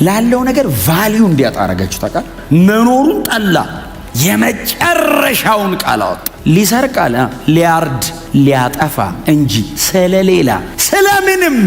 ላለው ነገር ቫልዩ እንዲያጣ አረጋችሁ ታውቃል። መኖሩን ጠላ። የመጨረሻውን ቃል አወጣ። ሊሰርቅ አለ፣ ሊያርድ ሊያጠፋ እንጂ ስለሌላ ስለምንም።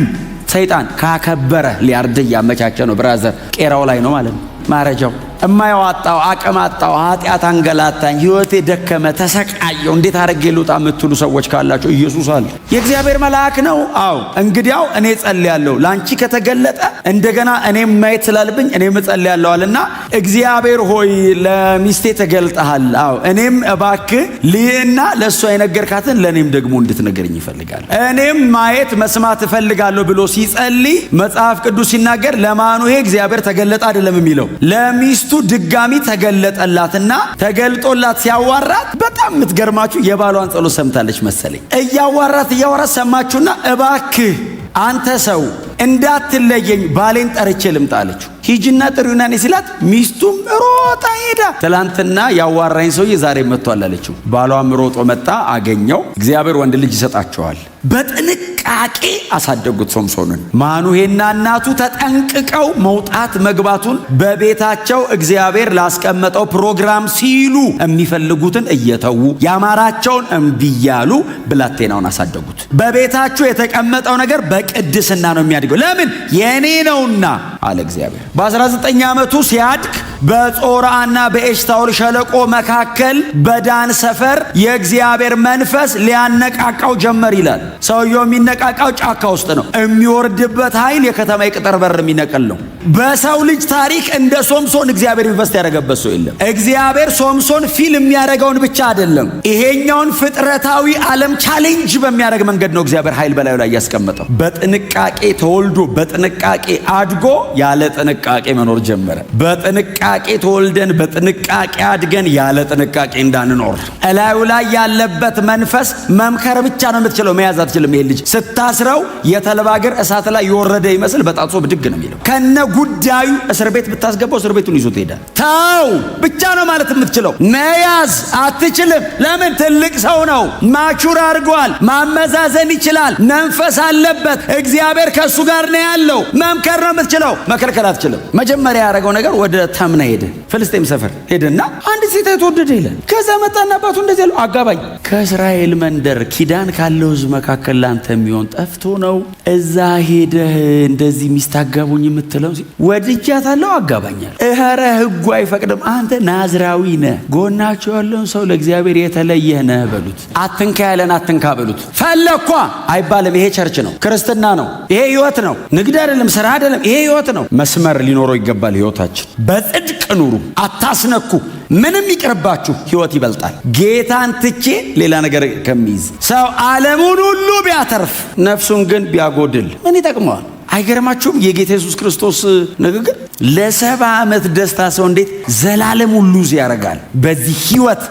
ሰይጣን ካከበረ ሊያርድ እያመቻቸ ነው። ብራዘር ቄራው ላይ ነው ማለት ነው ማረጃው። እማያዋጣው አቅም አጣው፣ ኃጢአት አንገላታኝ፣ ህይወቴ ደከመ፣ ተሰቃየው፣ እንዴት አድርጌ ልውጣ የምትሉ ሰዎች ካላችሁ ኢየሱስ አለ። የእግዚአብሔር መልአክ ነው። አዎ እንግዲያው እኔ ጸልያለሁ፣ ላንቺ ከተገለጠ እንደገና እኔም ማየት ስላለብኝ እኔም ጸልያለሁ አለና እግዚአብሔር ሆይ ለሚስቴ ተገልጠሃል። አዎ እኔም እባክህ ልይና ለሷ የነገርካትን ለኔም ደግሞ እንድትነገርኝ ይፈልጋል። እኔም ማየት መስማት እፈልጋለሁ ብሎ ሲጸልይ መጽሐፍ ቅዱስ ሲናገር ለማኑሄ እግዚአብሔር ተገለጠ አይደለም የሚለው ለሚስቱ ድጋሚ ተገለጠላትና ተገልጦላት ሲያዋራት በጣም የምትገርማችሁ የባሏን ጸሎት ሰምታለች መሰለኝ። እያዋራት ሰማችሁና እባክህ አንተ ሰው እንዳትለየኝ ባሌን ጠርቼ ልምጣ አለችው። ሂጂና ጥሪውና ነይ ሲላት ሚስቱም ሮጣ ሄዳ ትላንትና ያዋራኝ ሰውዬ ዛሬ መጥቷል አለችው። ባሏም ሮጦ መጣ፣ አገኘው። እግዚአብሔር ወንድ ልጅ ይሰጣቸዋል። በጥንቃቄ አሳደጉት ሶምሶንን። ማኑሄና እናቱ ተጠንቅቀው መውጣት መግባቱን በቤታቸው እግዚአብሔር ላስቀመጠው ፕሮግራም ሲሉ የሚፈልጉትን እየተዉ ያማራቸውን እምቢ እያሉ ብላቴናውን አሳደጉት። በቤታችሁ የተቀመጠው ነገር በቅድስና ነው የሚያድገው። ለምን? የኔ ነውና አለ እግዚአብሔር። በ19 ዓመቱ ሲያድግ በጾርዓና በኤሽታኦል ሸለቆ መካከል በዳን ሰፈር የእግዚአብሔር መንፈስ ሊያነቃቃው ጀመር ይላል። ሰውየው የሚነቃቃው ጫካ ውስጥ ነው። የሚወርድበት ኃይል የከተማ የቅጥር በር የሚነቅል ነው። በሰው ልጅ ታሪክ እንደ ሶምሶን እግዚአብሔር ኢንቨስት ያደረገበት ሰው የለም። እግዚአብሔር ሶምሶን ፊልም የሚያደርገውን ብቻ አይደለም፣ ይሄኛውን ፍጥረታዊ ዓለም ቻሌንጅ በሚያደርግ መንገድ ነው እግዚአብሔር ኃይል በላዩ ላይ ያስቀመጠው። በጥንቃቄ ተወልዶ በጥንቃቄ አድጎ ያለ ጥንቃቄ መኖር ጀመረ። በጥንቃቄ ተወልደን በጥንቃቄ አድገን ያለ ጥንቃቄ እንዳንኖር። እላዩ ላይ ያለበት መንፈስ መምከር ብቻ ነው የምትችለው፣ መያዝ አትችልም። ይሄ ልጅ ስታስረው የተልባ እግር እሳት ላይ የወረደ ይመስል በጣጥሶ ብድግ ነው የሚለው። ከነ ጉዳዩ እስር ቤት ብታስገባው እስር ቤቱን ይዞት ይሄዳል። ታው ብቻ ነው ማለት የምትችለው፣ መያዝ አትችልም። ለምን? ትልቅ ሰው ነው፣ ማቹር አድርጓል፣ ማመዛዘን ይችላል፣ መንፈስ አለበት፣ እግዚአብሔር ከሱ ጋር ነው ያለው። መምከር ነው የምትችለው፣ መከልከል አትችልም። መጀመሪያ ያደረገው ነገር ወደ ተምና ሄደ፣ ፍልስጤም ሰፈር ሄደና አንድ ሴት ተወደደ ይላል። ከዛ መጣና አባቱ እንደዚህ ያለው አጋባኝ። ከእስራኤል መንደር ኪዳን ካለው ሕዝብ መካከል ላንተ የሚሆን ጠፍቶ ነው እዛ ሄደህ እንደዚህ ሚስት አጋቡኝ የምትለው? ወድጃታለሁ አጋባኛል። እኸረ ሕጉ አይፈቅድም። አንተ ናዝራዊ ነህ፣ ጎናቸው ያለውን ሰው ለእግዚአብሔር የተለየህ ነህ በሉት። አትንካ ያለን አትንካ በሉት። ፈለኳ አይባልም። ይሄ ቸርች ነው፣ ክርስትና ነው፣ ይሄ ህይወት ነው፣ ንግድ አይደለም፣ ስራ አይደለም፣ ይሄ ህይወት ነው። መስመር ሊኖረው ይገባል። ህይወታችን በጽድቅ ኑሩ፣ አታስነኩ። ምንም ይቅርባችሁ፣ ህይወት ይበልጣል። ጌታን ትቼ ሌላ ነገር ከሚይዝ ሰው ዓለሙን ሁሉ ቢያተርፍ ነፍሱን ግን ቢያጎድል ምን ይጠቅመዋል? አይገርማችሁም? የጌታ ኢየሱስ ክርስቶስ ንግግር ለ70 ዓመት ደስታ ሰው እንዴት ዘላለም ሁሉ ያረጋል? በዚህ ህይወት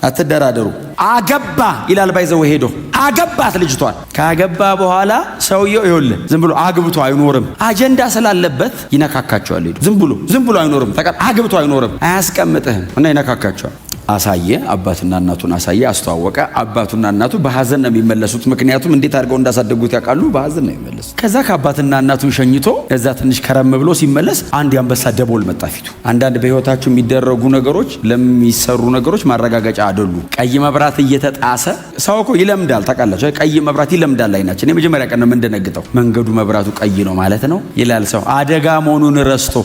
አትደራደሩ። አገባ ይላል ባይዘው ሄዶ አገባት ልጅቷን። ካገባ በኋላ ሰውየው ይኸውልህ ዝም ብሎ አግብቶ አይኖርም። አጀንዳ ስላለበት ይነካካቸዋል። ሄዶ ዝም ብሎ አይኖርም። አግብቶ አይኖርም። አያስቀምጥህም እና ይነካካቸዋል። አሳየ፣ አባትና እናቱን አሳየ፣ አስተዋወቀ። አባቱና እናቱ በሐዘን ነው የሚመለሱት። ምክንያቱም እንዴት አድርገው እንዳሳደጉት ያውቃሉ። በሐዘን ነው የሚመለሱት። ከዛ ከአባትና እናቱን ሸኝቶ ከዛ ትንሽ ከረም ብሎ ሲመለስ አንድ አንበሳ ደቦል መጣ ፊቱ። አንዳንድ በህይወታችሁ የሚደረጉ ነገሮች ለሚሰሩ ነገሮች ማረጋገጫ አይደሉ። ቀይ መብራት እየተጣሰ ሰው እኮ ይለምዳል። ታውቃላችሁ፣ ቀይ መብራት ይለምዳል። አይናችን የመጀመሪያ ቀን ነው የምንደነግጠው። መንገዱ መብራቱ ቀይ ነው ማለት ነው ይላል ሰው። አደጋ መሆኑን ረስቶ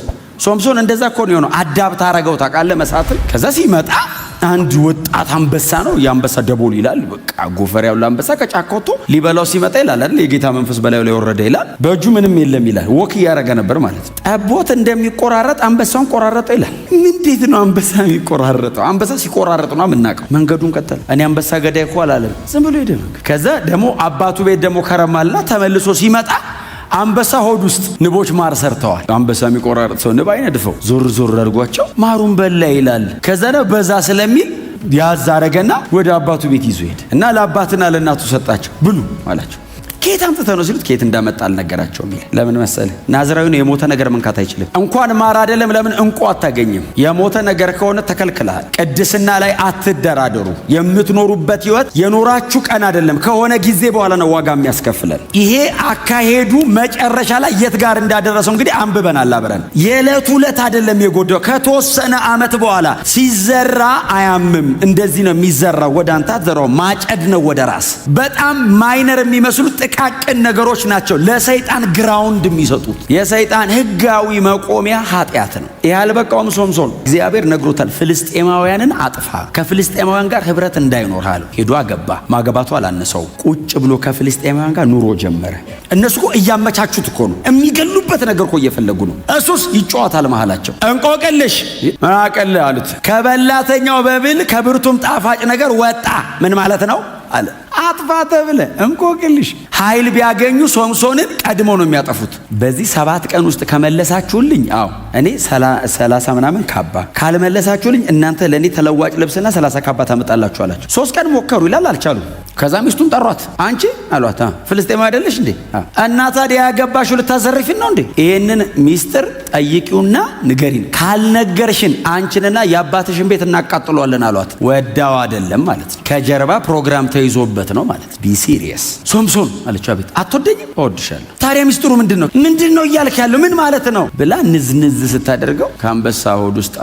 ሶምሶን እንደዛ እኮ ነው የሆነው። አዳብት አረገው ታውቃለህ መሳፍን። ከዛ ሲመጣ አንድ ወጣት አንበሳ ነው። የአንበሳ ደቦል ይላል። በቃ ጎፈር ያለው አንበሳ ከጫካ ወጥቶ ሊበላው ሲመጣ ይላል አይደል፣ የጌታ መንፈስ በላዩ ላይ ወረደ ይላል። በእጁ ምንም የለም ይላል። ወክ እያረገ ነበር ማለት ነው። ጠቦት እንደሚቆራረጥ አንበሳውን ቆራረጠው ይላል። እንዴት ነው አንበሳ የሚቆራረጠው? አንበሳ ሲቆራረጥ ነው የምናውቀው። መንገዱን ቀጠለ። እኔ አንበሳ ገዳይ እኮ አላለም፣ ዝም ብሎ ሄደ። ከዛ ደግሞ አባቱ ቤት ደግሞ ከረማልና ተመልሶ ሲመጣ አንበሳ ሆድ ውስጥ ንቦች ማር ሰርተዋል። አንበሳ የሚቆራረጥ ሰው ንብ አይነድፈው። ዞር አድርጓቸው ማሩን በላ ይላል። ከዛ ነው በዛ ስለሚል ያዝ አረገና ወደ አባቱ ቤት ይዞ ሄደ እና ለአባትና ለእናቱ ሰጣቸው። ብሉ አላቸው። ከየት አምጥተህ ነው ሲሉት ከየት እንዳመጣ አልነገራቸውም ይላል። ለምን መሰለህ? ናዝራዊ ነው፣ የሞተ ነገር መንካት አይችልም። እንኳን ማር አይደለም ለምን እንቁ አታገኝም? የሞተ ነገር ከሆነ ተከልክለሃል። ቅድስና ላይ አትደራደሩ። የምትኖሩበት ህይወት የኖራችሁ ቀን አይደለም፣ ከሆነ ጊዜ በኋላ ነው ዋጋ የሚያስከፍለን። ይሄ አካሄዱ መጨረሻ ላይ የት ጋር እንዳደረሰው እንግዲህ አንብበናል አብረን። የዕለት ዕለት አይደለም የጎዳው፣ ከተወሰነ ዓመት በኋላ ሲዘራ አያምም። እንደዚህ ነው የሚዘራው። ወደ አንተ አትዘራው፣ ማጨድ ነው ወደ ራስ። በጣም ማይነር የሚመስሉ ጥቃቅን ነገሮች ናቸው ለሰይጣን ግራውንድ የሚሰጡት። የሰይጣን ህጋዊ መቆሚያ ኃጢአት ነው። ይህ አልበቃውም። ሶምሶን እግዚአብሔር ነግሮታል፣ ፍልስጤማውያንን አጥፋ፣ ከፍልስጤማውያን ጋር ህብረት እንዳይኖር አለው። ሄዶ አገባ። ማገባቱ አላነሰው። ቁጭ ብሎ ከፍልስጤማውያን ጋር ኑሮ ጀመረ። እነሱ እኮ እያመቻቹት እኮ ነው፣ የሚገሉበት ነገር እኮ እየፈለጉ ነው። እሱስ ይጫወታል መሃላቸው። እንቆቅልሽ አቀል አሉት። ከበላተኛው በብል ከብርቱም ጣፋጭ ነገር ወጣ። ምን ማለት ነው አለ። አጥፋ ተብለ እንቆቅልሽ። ኃይል ቢያገኙ ሶምሶንን ቀድሞ ነው የሚያጠፉት። በዚህ 7 ቀን ውስጥ ከመለሳችሁልኝ፣ አዎ እኔ 30 ምናምን ካባ፣ ካልመለሳችሁልኝ እናንተ ለእኔ ተለዋጭ ልብስና 30 ካባ ታመጣላችሁ አላቸው። 3 ቀን ሞከሩ ይላል፣ አልቻሉም። ከዛ ሚስቱን ጠሯት። አንቺ አሏት፣ ፍልስጤማ አይደለሽ እንዴ? እና ታዲያ ያገባሽው ልታዘርፊን ነው እንዴ? ይህንን ሚስጥር ጠይቂውና ንገሪን፣ ካልነገርሽን አንቺንና የአባትሽን ቤት እናቃጥሏለን አሏት። ወዳው አይደለም ማለት ነው፣ ከጀርባ ፕሮግራም ተይዞበት ነው ማለት። ቢ ሲሪየስ። ሶምሶን አለችው፣ አቤት። አትወደኝም? እወድሻለሁ። ታዲያ ሚስጥሩ ምንድን ነው እያልክ ያለው ምን ማለት ነው ብላ ንዝንዝ ስታደርገው ከአንበሳ ሆድ ውስጥ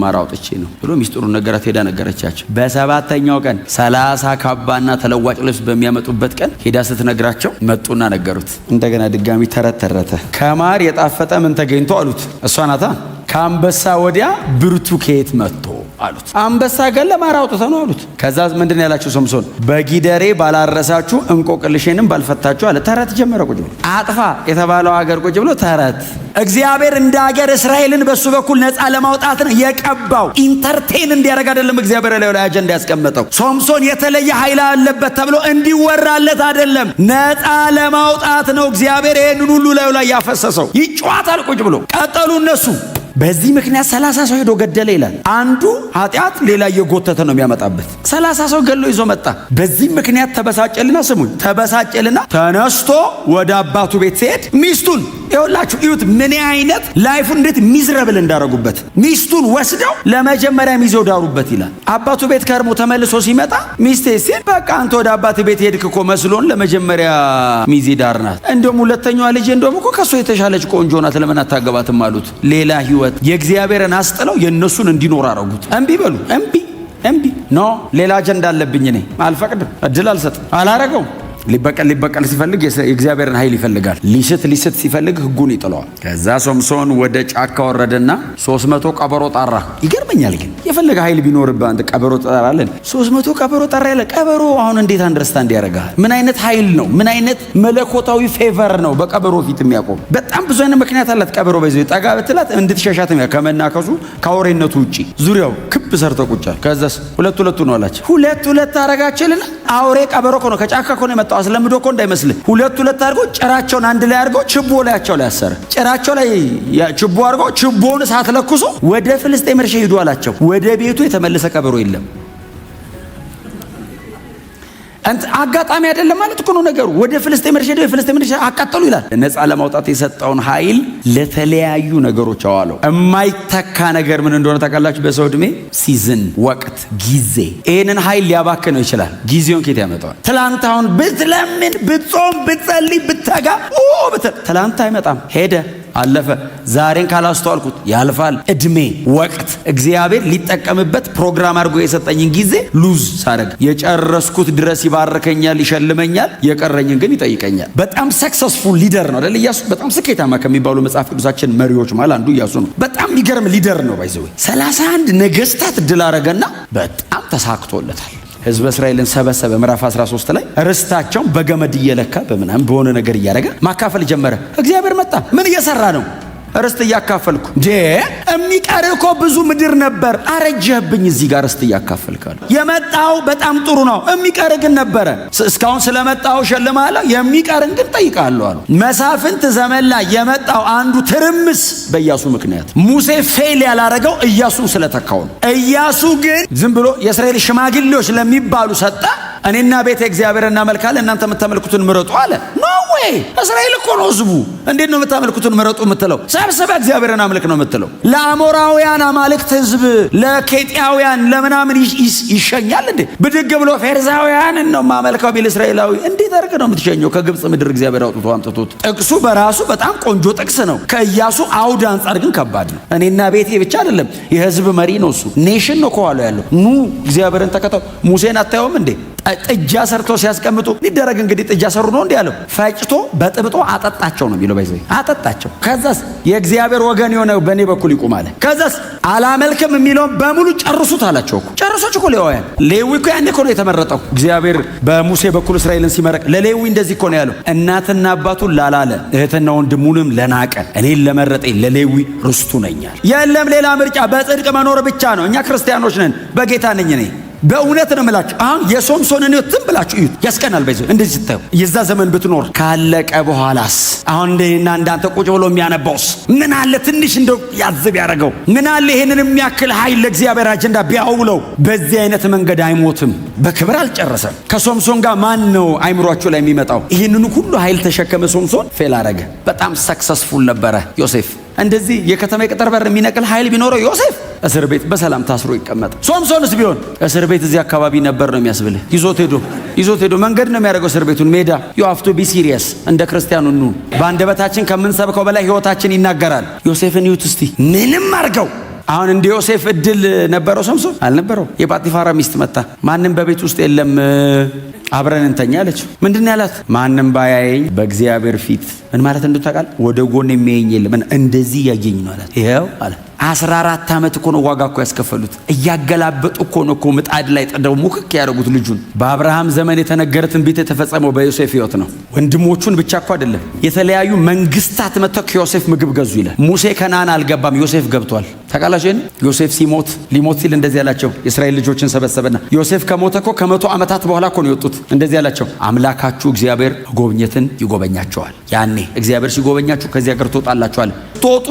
ማር አውጥቼ ነው ብሎ ሚስጥሩን ነገራት። ሄዳ ነገረቻቸው። በ7ኛው ቀን 30 ካባና ተለዋጭ ልብስ በሚያመጡበት ቀን ሄዳ ስትነግራቸው መጡና ነገሩት። እንደገና ድጋሚ ተረተ። ከማር የጣፈጠ ምን ተገኝቶ አሉት። እሷ ናታ። ከአንበሳ ወዲያ ብርቱ ከየት መጥቶ አሉት። አንበሳ ገለ ማር አውጥተው ነው አሉት። ከዛ ምንድን ያላቸው ሶምሶን? በጊደሬ ባላረሳችሁ እንቆቅልሽንም ባልፈታችሁ አለ። ተረት ጀመረ። ቁጭ ብሎ አጥፋ የተባለው ሀገር ቁጭ ብሎ ተረት። እግዚአብሔር እንደ ሀገር እስራኤልን በሱ በኩል ነፃ ለማውጣት ነው የቀባው። ኢንተርቴን እንዲያደርግ አይደለም እግዚአብሔር ላይ አጀንዳ ያስቀመጠው። ሶምሶን የተለየ ኃይል አለበት ተብሎ እንዲወራለት አይደለም፣ ነፃ ለማውጣት ነው እግዚአብሔር ይህንን ሁሉ ላይ ያፈሰሰው። ይጫዋታል ቁጭ ብሎ። ቀጠሉ እነሱ። በዚህ ምክንያት 30 ሰው ሄዶ ገደለ ይላል። አንዱ ኃጢአት ሌላ እየጎተተ ነው የሚያመጣበት። 30 ሰው ገሎ ይዞ መጣ። በዚህ ምክንያት ተበሳጨልና፣ ስሙኝ፣ ተበሳጨልና ተነስቶ ወደ አባቱ ቤት ሲሄድ ሚስቱን ይኸውላችሁ እዩት፣ ምን አይነት ላይፉን እንዴት ሚዝረብል እንዳረጉበት። ሚስቱን ወስደው ለመጀመሪያ ሚዜው ዳሩበት ይላል። አባቱ ቤት ከርሞ ተመልሶ ሲመጣ ሚስቴ ሲል በቃ አንተ ወደ አባት ቤት ሄድክ እኮ መስሎን ለመጀመሪያ ሚዜ ዳር ናት። እንደውም ሁለተኛዋ ልጅ እንደውም እኮ ከሷ የተሻለች ቆንጆ ናት፣ ለምን አታገባትም አሉት። ሌላ ህይወት የእግዚአብሔርን አስጥለው የእነሱን እንዲኖር አረጉት። እምቢ በሉ፣ እምቢ ኖ ሌላ አጀንዳ አለብኝ እኔ አልፈቅድም፣ እድል አልሰጥም፣ አላረገውም። ሊበቀል ሲፈልግ የእግዚአብሔርን ኃይል ይፈልጋል። ሊስት ሲፈልግ ህጉን ይጥለዋል። ከዛ ሶምሶን ወደ ጫካ ወረደና 300 ቀበሮ ጠራ። ይገርመኛል ግን የፈለገ ኃይል ቢኖርብህ አንተ ቀበሮ ጠራለን። 300 ቀበሮ ጠራ ያለ ቀበሮ አሁን እንዴት አንደርስታንድ ያደርጋል? ምን አይነት ኃይል ነው? ምን አይነት መለኮታዊ ፌቨር ነው በቀበሮ ፊት የሚያቆም? በጣም ብዙ አይነት ምክንያት አላት ቀበሮ። በዚህ ጠጋ ብትላት እንድትሸሻት ከመናከሱ ከአውሬነቱ ውጪ ዙሪያው ክብ ሰርተው ቁጫል። ከዛስ ሁለት ነው አላቸው። ሁለት አረጋችልና አውሬ ቀበሮ እኮ ነው ከጫካ እኮ ነው የመጣው። አስለምዶ እኮ እንዳይመስልህ። ሁለት አድርጎ ጭራቸውን አንድ ላይ አድርጎ ችቦ ላያቸው ላይ ያሰረ። ጭራቸው ላይ ችቦ አድርጎ ችቦውን እሳት ለኩሶ ወደ ፍልስጤም እርሻ ሄዱ አላቸው። ወደ ቤቱ የተመለሰ ቀበሮ የለም። አንተ አጋጣሚ አይደለም ማለት እኮ ነው ነገሩ። ወደ ፍልስጤም እርሻ ሄደው የፍልስጤም እርሻ አቃጠሉ ይላል። ነፃ ለማውጣት የሰጠውን ኃይል ለተለያዩ ነገሮች አዋለው። የማይተካ ነገር ምን እንደሆነ ታውቃላችሁ? በሰው ዕድሜ ሲዝን፣ ወቅት፣ ጊዜ። ይህንን ኃይል ሊያባክነው ይችላል። ጊዜውን ኬት ያመጣዋል? ትላንት አሁን ብትለምን፣ ብትጾም፣ ብትጸልይ፣ ብትተጋ ትላንት አይመጣም፣ ሄደ፣ አለፈ። ዛሬን ካላስተዋልኩት ያልፋል። እድሜ፣ ወቅት እግዚአብሔር ሊጠቀምበት ፕሮግራም አድርጎ የሰጠኝን ጊዜ ሉዝ ሳደርግ የጨረስኩት ድረስ ይባርከኛል፣ ይሸልመኛል፣ የቀረኝን ግን ይጠይቀኛል። በጣም ሰክሰስፉል ሊደር ነው አይደል ኢያሱ? በጣም ስኬታማ ከሚባሉ መጽሐፍ ቅዱሳችን መሪዎች ማለት አንዱ ኢያሱ ነው። በጣም የሚገርም ሊደር ነው። ባይዘው 31 ነገስታት ድል አረገና በጣም ተሳክቶለታል። ህዝበ እስራኤልን ሰበሰበ። ምዕራፍ 13 ላይ ርስታቸውን በገመድ እየለካ በምናምን በሆነ ነገር እያደረገ ማካፈል ጀመረ። እግዚአብሔር መጣ። ምን እየሰራ ነው? ርስት እያካፈልኩ እንዴ? የሚቀር እኮ ብዙ ምድር ነበር። አረጀህብኝ እዚህ ጋር ርስት እያካፈልካሉ። የመጣው በጣም ጥሩ ነው፣ የሚቀር ግን ነበረ። እስካሁን ስለመጣው ሸልማለሁ፣ የሚቀርን ግን ጠይቃለሁ አሉ። መሳፍንት ዘመን ላይ የመጣው አንዱ ትርምስ በኢያሱ ምክንያት። ሙሴ ፌል ያላረገው ኢያሱን ስለተካው ነው። ኢያሱ ግን ዝም ብሎ የእስራኤል ሽማግሌዎች ለሚባሉ ሰጠ። እኔና ቤተ እግዚአብሔር እናመልካለን፣ እናንተ የምታመልኩትን ምረጡ አለ። ኖ እስራኤል እኮ ነው ህዝቡ። እንዴት ነው የምታመልኩትን ምረጡ የምትለው? ሰብስበ እግዚአብሔርን አምልክ ነው የምትለው። ለአሞራውያን አማልክት ህዝብ ለኬጢያውያን ለምናምን ይሸኛል እንዴ? ብድግ ብሎ ፌርዛውያንን ነው ማመልከው ቢል እስራኤላዊ እንዴት አድርገህ ነው የምትሸኘው? ከግብፅ ምድር እግዚአብሔር አውጥቶ አምጥቶት። ጥቅሱ በራሱ በጣም ቆንጆ ጥቅስ ነው። ከኢያሱ አውድ አንጻር ግን ከባድ ነው። እኔና ቤቴ ብቻ አይደለም፣ የህዝብ መሪ ነው እሱ። ኔሽን ነው ከኋላው ያለው። ኑ እግዚአብሔርን ተከተሉ። ሙሴን አታየውም እንዴ? ጥጃ ሰርተው ሲያስቀምጡ ሊደረግ እንግዲህ ጥጃ ሰሩ ነው እንዴ ያለው? ፈጭቶ በጥብጦ አጠጣቸው ነው የሚለው። በዚህ አጠጣቸው። ከዛስ የእግዚአብሔር ወገን የሆነ በእኔ በኩል ይቁም አለ። ከዛስ አላመልክም የሚለውን በሙሉ ጨርሱት አላቸው እኮ። ጨርሶች እኮ ሌዋውያን። ሌዊ እኮ ያኔ እኮ ነው የተመረጠው። እግዚአብሔር በሙሴ በኩል እስራኤልን ሲመረቅ ለሌዊ እንደዚህ እኮ ነው ያለው። እናትና አባቱን ላላለ እህትና ወንድሙንም ለናቀ እኔን ለመረጠኝ ለሌዊ ርስቱ ነኛል። የለም ሌላ ምርጫ፣ በጽድቅ መኖር ብቻ ነው። እኛ ክርስቲያኖች ነን፣ በጌታ ነኝ እኔ። በእውነት ነው የምላችሁ። አሁን የሶምሶንን ህይወት ዝም ብላችሁ እዩት፣ ያስቀናል። በዚህ እንደዚህ ስታዩ የዛ ዘመን ብትኖር ካለቀ በኋላስ አሁን እንደና እንዳንተ ቁጭ ብሎ የሚያነባውስ ምን አለ? ትንሽ እንደው ያዝብ ያደረገው ምን አለ? ይሄንን የሚያክል ኃይል ለእግዚአብሔር አጀንዳ ቢያውለው በዚህ አይነት መንገድ አይሞትም። በክብር አልጨረሰም። ከሶምሶን ጋር ማን ነው አይምሯችሁ ላይ የሚመጣው? ይህንን ሁሉ ኃይል ተሸከመ ሶምሶን፣ ፌል አረገ። በጣም ሰክሰስፉል ነበረ ዮሴፍ። እንደዚህ የከተማ የቅጥር በር የሚነቅል ኃይል ቢኖረው ዮሴፍ እስር ቤት በሰላም ታስሮ ይቀመጥ። ሶምሶንስ ቢሆን እስር ቤት እዚህ አካባቢ ነበር ነው የሚያስብልህ። ይዞት ሄዶ መንገድ ነው የሚያደርገው እስር ቤቱን ሜዳ። ዩ ሃቭ ቱ ቢ ሲሪየስ። እንደ ክርስቲያኑ ኑ። በአንደበታችን ከምንሰብከው በላይ ህይወታችን ይናገራል። ዮሴፍን ይዩት እስቲ፣ ምንም አድርገው። አሁን እንደ ዮሴፍ እድል ነበረው ሶምሶን? አልነበረው። የጳጢፋራ ሚስት መጣ። ማንም በቤት ውስጥ የለም፣ አብረን እንተኛ አለችው። ምንድን ያላት? ማንም ባያየኝ በእግዚአብሔር ፊት ምን ማለት እንደታውቃል? ወደ ጎን የሚያየኝ የለም፣ እንደዚህ ያየኝ ነው አላት። ይሄው አለ 14 ዓመት እኮ ነው ዋጋ እኮ ያስከፈሉት። እያገላበጡ እኮ ነው እኮ ምጣድ ላይ ጥደው ሙክክ ያደረጉት ልጁን። በአብርሃም ዘመን የተነገረ ትንቢት የተፈጸመው በዮሴፍ ህይወት ነው። ወንድሞቹን ብቻ እኮ አይደለም፣ የተለያዩ መንግስታት መጥተው ከዮሴፍ ምግብ ገዙ ይላል። ሙሴ ከነዓን አልገባም፣ ዮሴፍ ገብቷል። ታውቃላችሁ? ዮሴፍ ሊሞት ሲል እንደዚህ ያላቸው የእስራኤል ልጆችን ሰበሰበና ዮሴፍ ከሞተ እኮ ከ100 ዓመታት በኋላ እኮ ነው የወጡት። እንደዚህ ያላቸው አምላካችሁ እግዚአብሔር ጎብኘትን ይጎበኛቸዋል። ያኔ እግዚአብሔር ሲጎበኛችሁ ከዚህ ሀገር ትወጣላችኋል። ትወጡ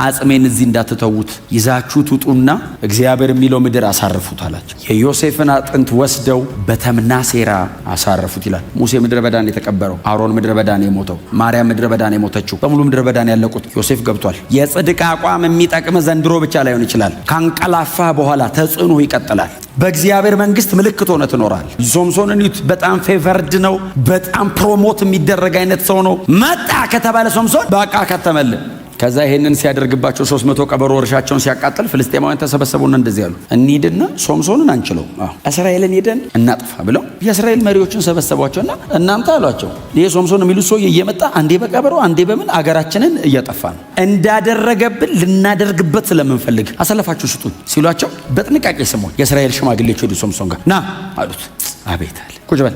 አጽሜን እዚህ እንዳትተዉት ይዛችሁ ትውጡና እግዚአብሔር የሚለው ምድር አሳርፉት አላቸው። የዮሴፍን አጥንት ወስደው በተምና ሴራ አሳረፉት ይላል። ሙሴ ምድረ በዳን የተቀበረው፣ አሮን ምድረ በዳን የሞተው፣ ማርያም ምድረ በዳን የሞተችው፣ በሙሉ ምድረ በዳን ያለቁት። ዮሴፍ ገብቷል። የጽድቅ አቋም የሚጠቅም ዘንድሮ ብቻ ላይሆን ይችላል። ካንቀላፋ በኋላ ተጽዕኖ ይቀጥላል። በእግዚአብሔር መንግስት ምልክት ሆነ ትኖራል። ሶምሶንን ይዩት። በጣም ፌቨርድ ነው። በጣም ፕሮሞት የሚደረግ አይነት ሰው ነው። መጣ ከተባለ ሶምሶን በቃ ከተመልን። ከዛ ይሄንን ሲያደርግባቸው 300 ቀበሮ እርሻቸውን ሲያቃጥል ፍልስጤማውያን ተሰበሰቡና እንደዚህ ያሉ፣ እንሂድና ሶምሶንን አንችለው፣ እስራኤልን ሄደን እናጥፋ ብለው የእስራኤል መሪዎችን ሰበሰቧቸውና እናንተ አሏቸው፣ ይሄ ሶምሶን የሚሉት ሰው እየመጣ አንዴ በቀበሮ አንዴ በምን አገራችንን እያጠፋ ነው፣ እንዳደረገብን ልናደርግበት ስለምንፈልግ አሰለፋችሁ ስጡን ሲሏቸው በጥንቃቄ ስሙን። የእስራኤል ሽማግሌዎች ሄዱ ሶምሶን ጋር ና አሉት። አቤት አለ። ቁጭ በል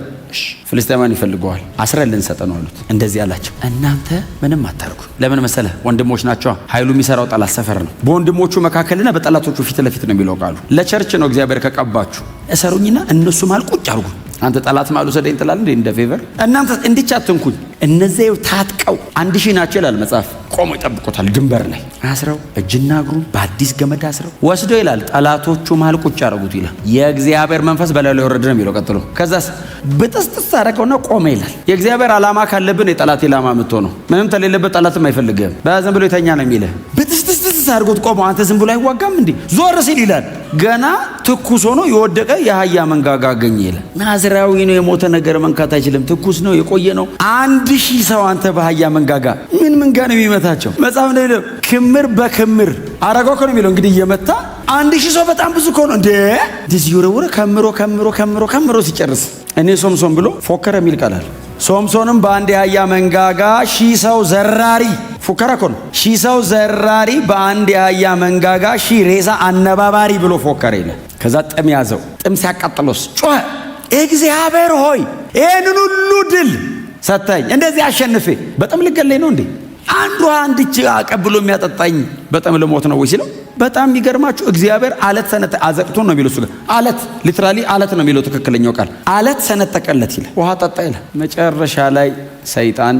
ፍልስጤማውያን ይፈልገዋል፣ አስረን ልንሰጥ ነው አሉት። እንደዚህ አላቸው፣ እናንተ ምንም አታርጉ። ለምን መሰለ? ወንድሞች ናቸው። ኃይሉ የሚሰራው ጠላት ሰፈር ነው። በወንድሞቹ መካከልና በጠላቶቹ ፊት ለፊት ነው የሚለው ቃሉ። ለቸርች ነው እግዚአብሔር ከቀባችሁ እሰሩኝና እነሱ ማል ቁጭ አርጉ። አንተ ጠላት ማሉ ሰደኝ ትላል እንዴ? እንደ ፌቨር እናንተ እንድቻ አትንኩኝ። እነዚህ ታጥቀው 1000 ናቸው ይላል መጽሐፍ። ቆመው ይጠብቁታል ድንበር ላይ አስረው እጅና እግሩ በአዲስ ገመድ አስረው ወስዶ ይላል ጠላቶቹ ማል ቁጭ አረጉት ይላል። የእግዚአብሔር መንፈስ በላዩ ላይ ወረደ ነው የሚለው። ቀጥሎ ከዛስ ብጥስጥስ አረገውና ቆመ ይላል። የእግዚአብሔር ዓላማ ካለብን የጠላት ዓላማ የምትሆነው ምንም ተሌለበት ጠላትም አይፈልግም። በዝም ብሎ የተኛ ነው የሚልህ። ብጥስጥስ አርጎት ቆመ። አንተ ዝም ብሎ አይዋጋም እንዴ? ዞር ሲል ይላል ገና ትኩስ ሆኖ የወደቀ የአህያ መንጋጋ አገኘ ይላል። ናዝራዊ ነው፣ የሞተ ነገር መንካት አይችልም። ትኩስ ነው፣ የቆየ ነው። 1000 ሰው አንተ በአህያ መንጋጋ ምን መንጋ ነው የሚመታቸው? መጽሐፍ ነው ክምር በክምር አረጋው ነው የሚለው። እንግዲህ እየመታ 1000 ሰው በጣም ብዙ ከሆነ እንዴ ዲስ ይወረወረ ከምሮ ሲጨርስ እኔ ሶምሶን ብሎ ፎከረ የሚል ቃላል። ሶምሶንም በአንድ የአህያ መንጋጋ 1000 ሰው ዘራሪ ፉከራ እኮ ነው። 1000 ሰው ዘራሪ በአንድ የአህያ መንጋጋ 1000 ሬሳ አነባባሪ ብሎ ፎከረ ይላል። ከዛ ጥም ያዘው። ጥም ሲያቃጥሎስ ጮኸ፣ እግዚአብሔር ሆይ ይህንን ሁሉ ድል ሰጠኝ፣ እንደዚህ አሸንፌ በጣም ልገለኝ ነው እንዴ? አንድ እጅ አቀብሎ የሚያጠጣኝ በጣም ልሞት ነው ወይ ሲለው፣ በጣም የሚገርማችሁ እግዚአብሔር አለት ሰነጠ አዘቅቶን ነው የሚለው። እሱ ጋር አለት ሊትራሊ አለት ነው የሚለው ትክክለኛው ቃል። አለት ሰነጠቀለት ይላል። ውሃ ጠጣ ይላል። መጨረሻ ላይ ሰይጣን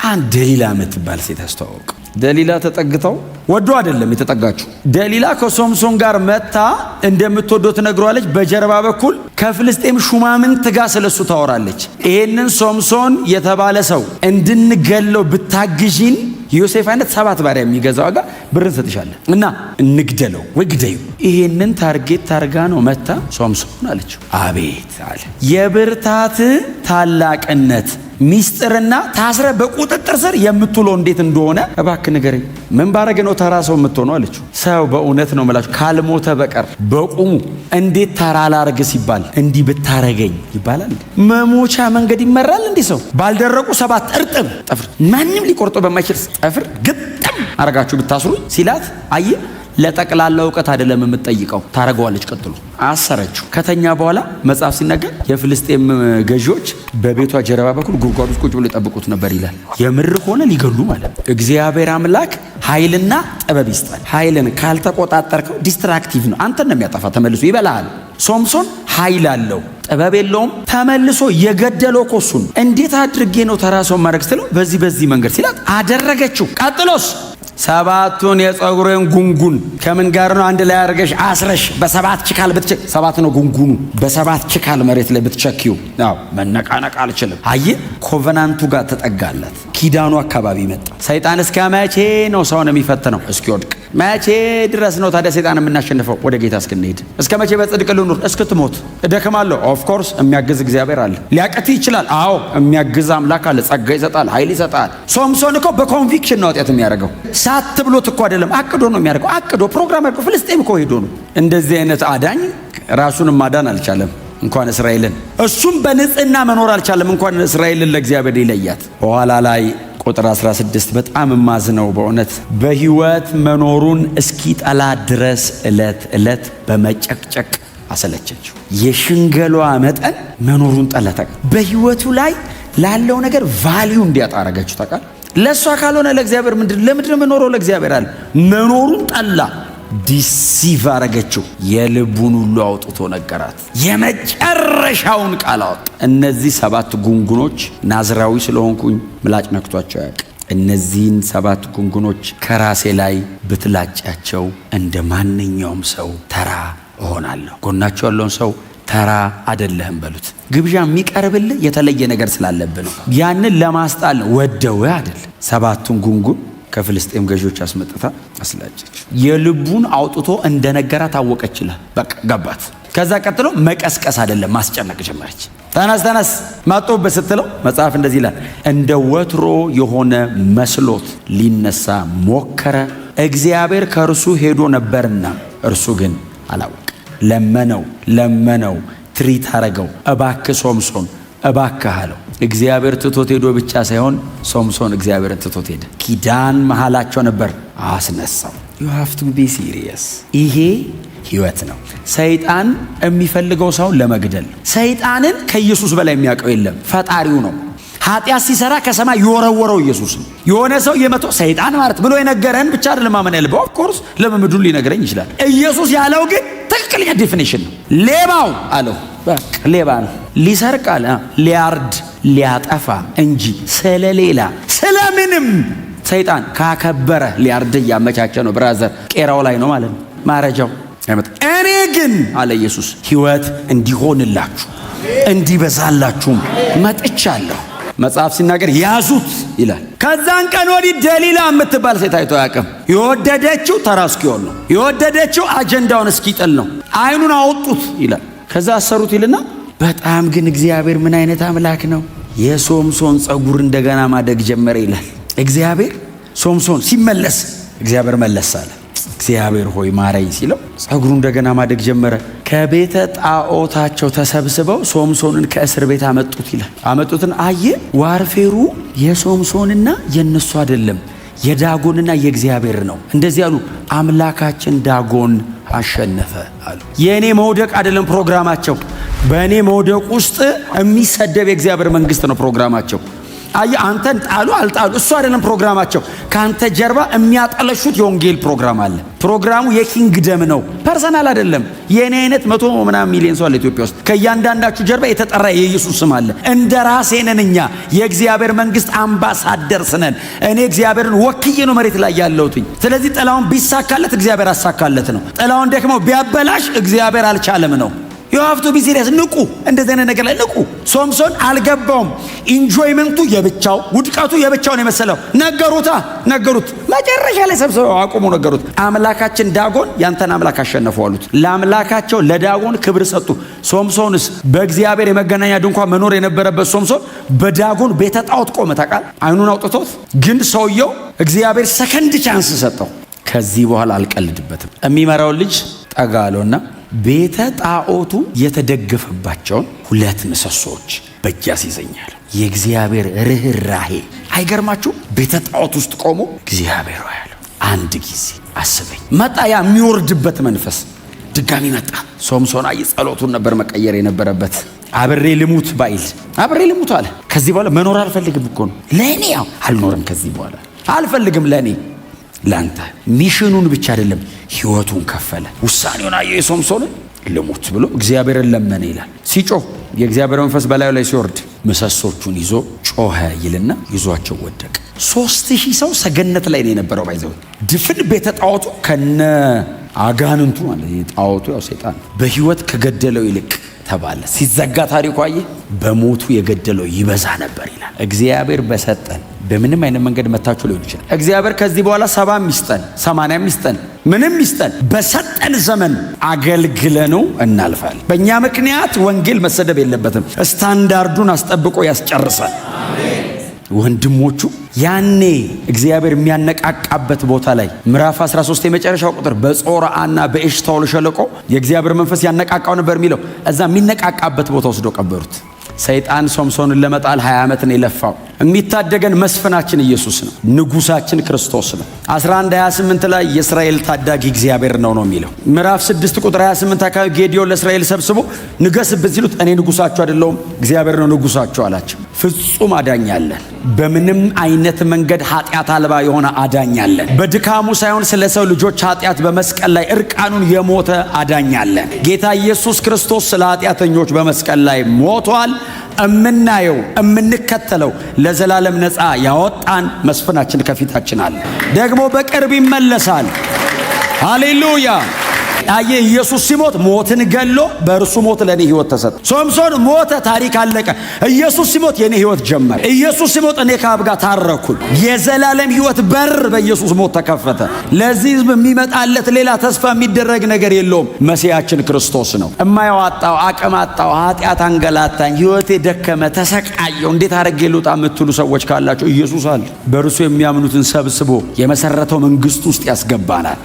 አንድ ደሊላ የምትባል ሴት አስተዋወቀ። ደሊላ ተጠግተው ወዶ አይደለም የተጠጋችው። ደሊላ ከሶምሶን ጋር መታ እንደምትወደው ትነግሯለች። በጀርባ በኩል ከፍልስጤም ሹማምንት ጋር ስለሱ ታወራለች። ይሄንን ሶምሶን የተባለ ሰው እንድንገለው ብታግዢን ዮሴፍ አይነት 7 ባሪያ የሚገዛው ዋጋ ብር እንሰጥሻለን እና እንግደለው ወይ ግደዩ። ይሄንን ታርጌት ታርጋ ነው መታ ሶምሶን አለችው። አቤት አለ። የብርታት ታላቅነት ሚስጥርና ታስረ በቁጥጥር ስር የምትውለው እንዴት እንደሆነ እባክህ ንገረኝ። ምን ባረገ ነው ተራ ሰው የምትሆነው አለችው። ሰው በእውነት ነው የምላችሁ ካልሞተ በቀር በቁሙ እንዴት ተራ ላርግ ሲባል እንዲህ ብታረገኝ ይባላል። መሞቻ መንገድ ይመራል። እንዲህ ሰው ባልደረቁ 7 እርጥብ ጠፍር ማንም ሊቆርጦ በማይችል ጠፍር ግጥም አረጋችሁ ብታስሩኝ ሲላት አየ ለጠቅላላ እውቀት አይደለም የምትጠይቀው ታረገዋለች። ቀጥሎ አሰረችው። ከተኛ በኋላ መጽሐፍ ሲናገር የፍልስጤም ገዢዎች በቤቷ ጀርባ በኩል ጉድጓድ ውስጥ ቁጭ ብሎ ይጠብቁት ነበር ይላል። የምር ሆነ ሊገሉ ማለት እግዚአብሔር አምላክ ኃይልና ጥበብ ይስጣል። ኃይልን ካልተቆጣጠርከው ዲስትራክቲቭ ነው፣ አንተን ነው የሚያጠፋ፣ ተመልሶ ይበላሃል። ሶምሶን ኃይል አለው፣ ጥበብ የለውም። ተመልሶ የገደለው እኮ እሱን። እንዴት አድርጌ ነው ተራ ሰው ማድረግ ስትለው በዚህ መንገድ ሲላት አደረገችው። ቀጥሎስ 7ቱን የፀጉሬን ጉንጉን ከምን ጋር ነው አንድ ላይ አድርገሽ አስረሽ በ7 ችካል ብትቸክ 7 ነው ጉንጉኑ በ7 ችካል መሬት ላይ ብትቸኪው አው መነቃነቅ አልችልም። አየ ኮቨናንቱ ጋር ተጠጋላት። ኪዳኑ አካባቢ መጣ። ሰይጣን እስከ መቼ ነው ሰውን የሚፈትነው? እስኪወድቅ። መቼ ድረስ ነው ታዲያ ሰይጣን የምናሸንፈው? ወደ ጌታ እስክንሄድ። እስከ መቼ በጽድቅ ልኑር? እስክትሞት። እደክማለሁ። ኦፍ ኮርስ የሚያግዝ እግዚአብሔር አለ። ሊያቀት ይችላል። አዎ የሚያግዝ አምላክ አለ። ጸጋ ይሰጣል፣ ኃይል ይሰጣል። ሶምሶን እኮ በኮንቪክሽን ነው ኃጢአት የሚያደርገው። ሳት ብሎት እኮ አይደለም፣ አቅዶ ነው የሚያደርገው። አቅዶ ፕሮግራም አድርጎ ፍልስጤም እኮ ሄዶ ነው። እንደዚህ አይነት አዳኝ ራሱንም ማዳን አልቻለም፣ እንኳን እስራኤልን። እሱም በንጽህና መኖር አልቻለም፣ እንኳን እስራኤልን ለእግዚአብሔር ይለያት። በኋላ ላይ ቁጥር 16 በጣም ማዝነው በእውነት በህይወት መኖሩን እስኪጠላ ድረስ ዕለት ዕለት በመጨቅጨቅ አሰለቸችው። የሽንገሏ መጠን መኖሩን ጠለተ። በህይወቱ ላይ ላለው ነገር ቫልዩ እንዲያጣ አረገችው። ታውቃል ለሷ ካልሆነ ለእግዚአብሔር ለምንድን ነው መኖረው? ለእግዚአብሔር አለ። መኖሩን ጠላ። ዲሲቭ አረገችው። የልቡን ሁሉ አውጥቶ ነገራት። የመጨረሻውን ቃል አወጣ። እነዚህ 7 ጉንጉኖች ናዝራዊ ስለሆንኩኝ ምላጭ ነክቷቸው ያውቅ። እነዚህን 7 ጉንጉኖች ከራሴ ላይ ብትላጫቸው እንደ ማንኛውም ሰው ተራ እሆናለሁ። ጎናቸው ያለውን ሰው ተራ አይደለህም በሉት። ግብዣ የሚቀርብልህ የተለየ ነገር ስላለብህ ነው። ያንን ለማስጣል ነው፣ ወደው አይደል። 7ቱን ጉንጉን ከፍልስጤም ገዢዎች አስመጥታ አስላጨች። የልቡን አውጥቶ እንደነገራ ታወቀችላል። በቃ ገባት። ከዛ ቀጥሎ መቀስቀስ አይደለም ማስጨነቅ ጀመረች። ተነስ ማጦበት ስትለው መጽሐፍ እንደዚህ ይላል፣ እንደ ወትሮ የሆነ መስሎት ሊነሳ ሞከረ። እግዚአብሔር ከእርሱ ሄዶ ነበርና እርሱ ግን አላወቀ። ለመነው፣ ትሪት አረገው። እባክህ ሶምሶን እባክህ አለው። እግዚአብሔር ትቶት ሄዶ ብቻ ሳይሆን ሶምሶን እግዚአብሔርን ትቶት ሄደ። ኪዳን መሃላቸው ነበር፣ አስነሳው። you have to be serious። ይሄ ህይወት ነው። ሰይጣን የሚፈልገው ሰው ለመግደል። ሰይጣንን ከኢየሱስ በላይ የሚያውቀው የለም፣ ፈጣሪው ነው። ኃጢአት ሲሰራ ከሰማይ የወረወረው ኢየሱስ ነው። የሆነ ሰው የመቶ ሰይጣን ማለት ብሎ የነገረን ብቻ አይደለም ማመን ያለበት። ኦፍ ኮርስ ለምምዱን ሊነግረኝ ይችላል። ኢየሱስ ያለው ግን ትክክለኛ ዴፊኒሽን ነው። ሌባው አለው በቃ ሌባ ነው። ሊሰርቅ አለ፣ ሊያርድ ሊያጠፋ እንጂ ስለሌላ ስለምንም። ሰይጣን ካከበረ ሊያርድ እያመቻቸ ነው። ብራዘር ቄራው ላይ ነው ማለት ነው ማረጃው። እኔ ግን አለ ኢየሱስ ህይወት እንዲሆንላችሁ እንዲበዛላችሁም መጥቻለሁ። መጽሐፍ ሲናገር ያዙት ይላል። ከዛን ቀን ወዲህ ደሊላ የምትባል ሴት አይቶ አያውቅም። የወደደችው ተራ እስኪሆን ነው። የወደደችው አጀንዳውን እስኪጥል ነው። አይኑን አወጡት ይላል። ከዛ አሰሩት ይልና በጣም ግን እግዚአብሔር ምን አይነት አምላክ ነው! የሶምሶን ጸጉር እንደገና ማደግ ጀመረ ይላል። እግዚአብሔር ሶምሶን ሲመለስ እግዚአብሔር መለስ አለ። እግዚአብሔር ሆይ ማረኝ ሲለው ጸጉሩ እንደገና ማደግ ጀመረ። ከቤተ ጣዖታቸው ተሰብስበው ሶምሶንን ከእስር ቤት አመጡት ይላል። አመጡትን አየ። ዋርፌሩ የሶምሶንና የነሱ አይደለም፣ የዳጎንና የእግዚአብሔር ነው። እንደዚህ አሉ፣ አምላካችን ዳጎን አሸነፈ አሉ። የእኔ መውደቅ አይደለም ፕሮግራማቸው። በእኔ መውደቅ ውስጥ የሚሰደብ የእግዚአብሔር መንግስት ነው ፕሮግራማቸው። አየ አንተን ጣሉ አልጣሉ እሱ አይደለም ፕሮግራማቸው። ካንተ ጀርባ የሚያጠለሹት የወንጌል ፕሮግራም አለ። ፕሮግራሙ የኪንግደም ነው፣ ፐርሰናል አይደለም። የኔ አይነት 100 ምናምን ሚሊዮን ሰው አለ ኢትዮጵያ ውስጥ። ከእያንዳንዳችሁ ጀርባ የተጠራ የኢየሱስ ስም አለ። እንደ ራሴ ነን እኛ የእግዚአብሔር መንግስት አምባሳደርስ ነን። እኔ እግዚአብሔርን ወክዬ ነው መሬት ላይ ያለሁት። ስለዚህ ጥላውን ቢሳካለት እግዚአብሔር አሳካለት ነው። ጥላውን ደክመው ቢያበላሽ እግዚአብሔር አልቻለም ነው። you have to be serious። ንቁ፣ እንደዚህ አይነት ነገር ላይ ንቁ። ሶምሶን አልገባውም። ኢንጆይመንቱ የብቻው፣ ውድቀቱ የብቻው ነው የመሰለው። ነገሩት። መጨረሻ ላይ ሰብስበው አቁሙ ነገሩት። አምላካችን ዳጎን ያንተን አምላክ አሸነፈው አሉት። ለአምላካቸው ለዳጎን ክብር ሰጡ። ሶምሶንስ በእግዚአብሔር የመገናኛ ድንኳን መኖር የነበረበት ሶምሶን በዳጎን ቤተ ጣዖት ቆመ። ታውቃል፣ አይኑን አውጥቶት። ግን ሰውየው እግዚአብሔር ሰከንድ ቻንስ ሰጠው። ከዚህ በኋላ አልቀልድበትም። የሚመራው ልጅ ጠጋ አለውና ቤተ ጣዖቱ የተደገፈባቸውን 2 ምሰሶች በእጅ ያስይዘኛል። የእግዚአብሔር ርኅራሄ አይገርማችሁ? ቤተ ጣዖት ውስጥ ቆሞ እግዚአብሔር ያለው አንድ ጊዜ አስበኝ። መጣ፣ ያ የሚወርድበት መንፈስ ድጋሚ መጣ። ሶምሶን ጸሎቱን ነበር መቀየር የነበረበት። አብሬ ልሙት ባይል አብሬ ልሙት አለ። ከዚህ በኋላ መኖር አልፈልግም እኮ ነው ለእኔ። አልኖርም ከዚህ በኋላ አልፈልግም ለእኔ ላንተ። ሚሽኑን ብቻ አይደለም ህይወቱን ከፈለ። ውሳኔውን አየው። የሶምሶንን ልሙት ብሎ እግዚአብሔርን ለመነ ይላል። ሲጮህ የእግዚአብሔር መንፈስ በላዩ ላይ ሲወርድ ምሰሶቹን ይዞ ጮኸ ይልና ይዟቸው ወደቀ። 3000 ሰው ሰገነት ላይ ነው የነበረው። ባይዘው ድፍን ቤተ ጣዖቱ ከነ አጋንንቱ ማለት የጣዖቱ ያው ሰይጣን በህይወት ከገደለው ይልቅ ተባለ። ሲዘጋ ታሪኩ አየህ፣ በሞቱ የገደለው ይበዛ ነበር ይላል። እግዚአብሔር በሰጠን በምንም አይነት መንገድ መታችሁ ሊሆን ይችላል። እግዚአብሔር ከዚህ በኋላ 70 ሚስጠን 80 ሚስጠን ምንም ሚስጠን በሰጠን ዘመን አገልግለነው እናልፋለን። በእኛ ምክንያት ወንጌል መሰደብ የለበትም። ስታንዳርዱን አስጠብቆ ያስጨርሳል። ወንድሞቹ ያኔ እግዚአብሔር የሚያነቃቃበት ቦታ ላይ ምዕራፍ 13 የመጨረሻው ቁጥር በጾርዓና በኤሽታኦል ሸለቆ የእግዚአብሔር መንፈስ ያነቃቃው ነበር የሚለው። እዛ የሚነቃቃበት ቦታ ወስዶ ቀበሩት። ሰይጣን ሶምሶንን ለመጣል 20 ዓመት ነው የለፋው። የሚታደገን መስፍናችን ኢየሱስ ነው። ንጉሳችን ክርስቶስ ነው። 11:28 ላይ የእስራኤል ታዳጊ እግዚአብሔር ነው የሚለው። ምዕራፍ 6 ቁጥር 28 አካባቢ ጌዲዮን ለእስራኤል ሰብስቦ ንገስብን ሲሉት እኔ ንጉሳችሁ አይደለሁም እግዚአብሔር ነው ንጉሳችሁ አላቸው። ፍጹም አዳኛለን። በምንም አይነት መንገድ ኃጢአት አልባ የሆነ አዳኛለን። በድካሙ ሳይሆን ስለ ሰው ልጆች ኃጢአት በመስቀል ላይ እርቃኑን የሞተ አዳኛለን። ጌታ ኢየሱስ ክርስቶስ ስለ ኃጢአተኞች በመስቀል ላይ ሞቷል። እምናየው እምንከተለው ለዘላለም ነፃ ያወጣን መስፍናችን ከፊታችን አለ። ደግሞ በቅርብ ይመለሳል። ሃሌሉያ። አየ ኢየሱስ ሲሞት ሞትን ገሎ በእርሱ ሞት ለኔ ህይወት ተሰጠ። ሶምሶን ሞተ፣ ታሪክ አለቀ። ኢየሱስ ሲሞት የኔ ህይወት ጀመረ። ኢየሱስ ሲሞት እኔ ከአብ ጋር ታረኩኝ። የዘላለም ህይወት በር በኢየሱስ ሞት ተከፈተ። ለዚህ ህዝብ የሚመጣለት ሌላ ተስፋ የሚደረግ ነገር የለውም። መሲያችን ክርስቶስ ነው። እማያዋጣው አቅም አጣው፣ ኃጢአት አንገላታኝ፣ ህይወቴ ደከመ፣ ተሰቃየው፣ እንዴት አድርጌ ልውጣ የምትሉ ሰዎች ካላችሁ ኢየሱስ አለ። በእርሱ የሚያምኑትን ሰብስቦ የመሰረተው መንግስት ውስጥ ያስገባናል።